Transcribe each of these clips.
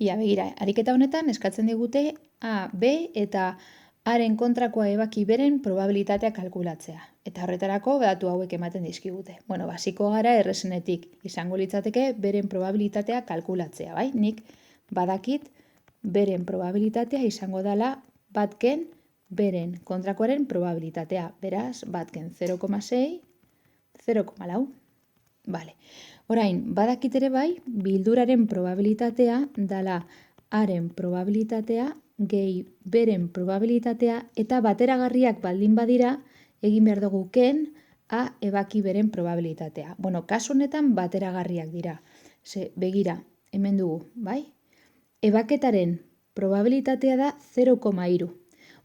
Ia, begira, ariketa honetan eskatzen digute A, B eta Aren kontrakoa ebaki beren probabilitatea kalkulatzea. Eta horretarako datu hauek ematen dizkigute. Bueno, basiko gara errezenetik izango litzateke beren probabilitatea kalkulatzea, bai? Nik badakit beren probabilitatea izango dela batken beren kontrakoaren probabilitatea. Beraz, batken 0,6, 0,4. Vale. Orain, badakit ere bai, bilduraren probabilitatea dela Aren probabilitatea gehi beren probabilitatea eta bateragarriak baldin badira egin behar dugu ken A ebaki beren probabilitatea. Bueno, kasu honetan bateragarriak dira. Ze, begira, hemen dugu, bai? Ebaketaren probabilitatea da 0,3.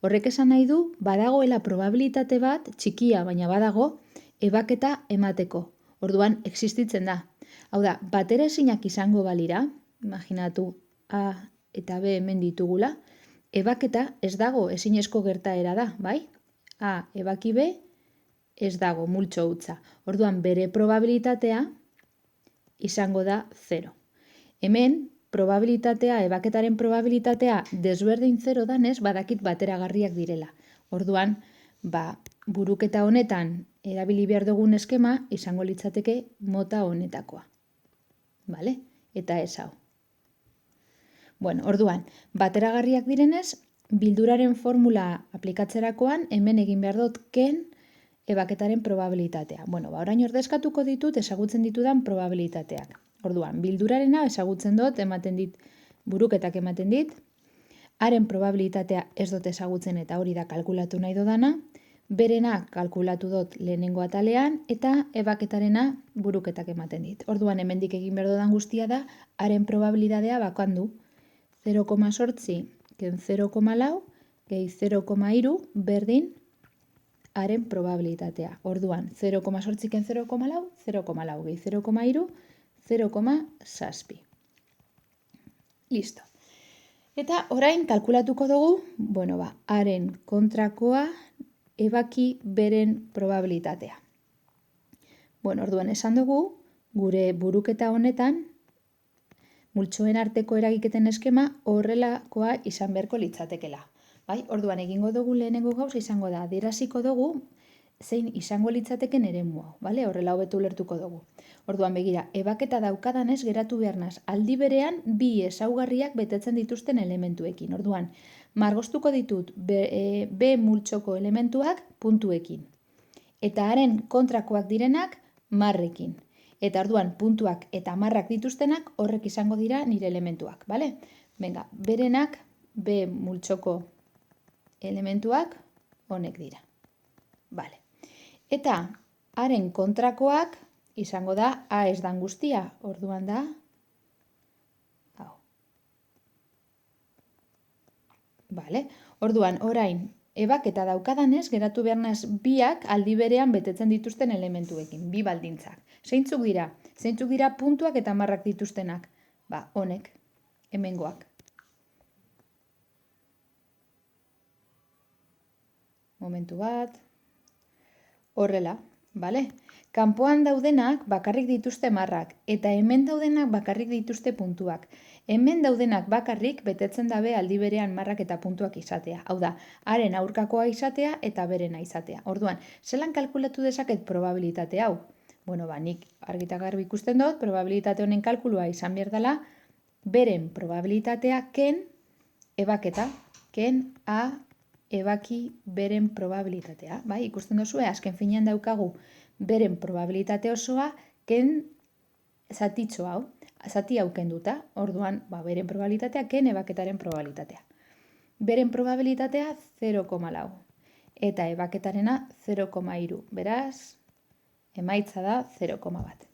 Horrek esan nahi du, badagoela probabilitate bat, txikia baina badago, ebaketa emateko. Orduan, existitzen da. Hau da, batera ezinak izango balira, imaginatu A eta B hemen ditugula, ebaketa ez dago ezinezko gertaera da, bai? A ebaki B ez dago multxo hutsa. Orduan, bere probabilitatea izango da 0. Hemen, probabilitatea, ebaketaren probabilitatea desberdin 0 danez, badakit bateragarriak direla. Orduan, buruketa honetan erabili behar dugun eskema izango litzateke mota honetakoa. Vale? Eta ez hau. Bueno, orduan, bateragarriak direnez, bilduraren formula aplikatzerakoan hemen egin behar dut ken ebaketaren probabilitatea. Bueno, orain ordezkatuko ditut ezagutzen ditudan probabilitateak. Orduan, bildurarena ezagutzen dut, ematen dit, buruketak ematen dit, Aren probabilitatea ez dut ezagutzen eta hori da kalkulatu nahi dodana, berena kalkulatu dut lehenengo atalean eta ebaketarena buruketak ematen dit. Orduan, hemendik egin behar dudan guztia da, Aren probabilitatea bakandu 0,8 ken 0,4 gehi 0,3 berdin Aren probabilitatea. Orduan, 0,8 ken 0,4, 0,4 gehi 0,3, 0,6. Listo. Eta orain kalkulatuko dugu, bueno, Aren kontrakoa ebaki beren probabilitatea. Bueno, orduan esan dugu, gure buruketa honetan, multzoen arteko eragiketen eskema horrelakoa izan beharko litzatekela. Bai? Orduan egingo dugu lehenengo gauza izango da, adieraziko dugu zein izango litzateken eremu hau. Bale? Horrela hobeto ulertuko dugu. Orduan begira, ebaketa daukadanez geratu beharnaz, aldi berean bi ezaugarriak betetzen dituzten elementuekin. Orduan, margostuko ditut B multzoko elementuak puntuekin. Eta Aren kontrakoak direnak marrekin. Eta orduan puntuak eta marrak dituztenak horrek izango dira nire elementuak, bale? Venga, berenak B multzoko elementuak honek dira. Bale. Eta Aren kontrakoak izango da A ez dan guztia, orduan da hau. Bale. Orduan, orain ebaketa daukadanez, geratu beharnaz biak aldi berean betetzen dituzten elementuekin, bi baldintzak. Zeintzuk dira? Zeintzuk dira puntuak eta marrak dituztenak? Honek, hemengoak. Momentu bat. Horrela, bale? Kanpoan daudenak bakarrik dituzte marrak, eta hemen daudenak bakarrik dituzte puntuak. Hemen daudenak bakarrik betetzen dabe aldi berean marrak eta puntuak izatea. Hau da, Aren aurkakoa izatea eta berena izatea. Orduan, zelan kalkulatu dezaket probabilitate hau? Bueno, nik argita garbi ikusten dut, probabilitate honen kalkulua izan behar dela, beren probabilitatea ken ebaketa, ken A ebaki beren probabilitatea. Bai, ikusten duzu, azken finean daukagu beren probabilitate osoa ken zatitxo hau. Zati hau kenduta, orduan, beren probabilitatea ken ebaketaren probabilitatea. Beren probabilitatea 0,4 eta ebaketarena 0,3. Beraz, emaitza da 0,1.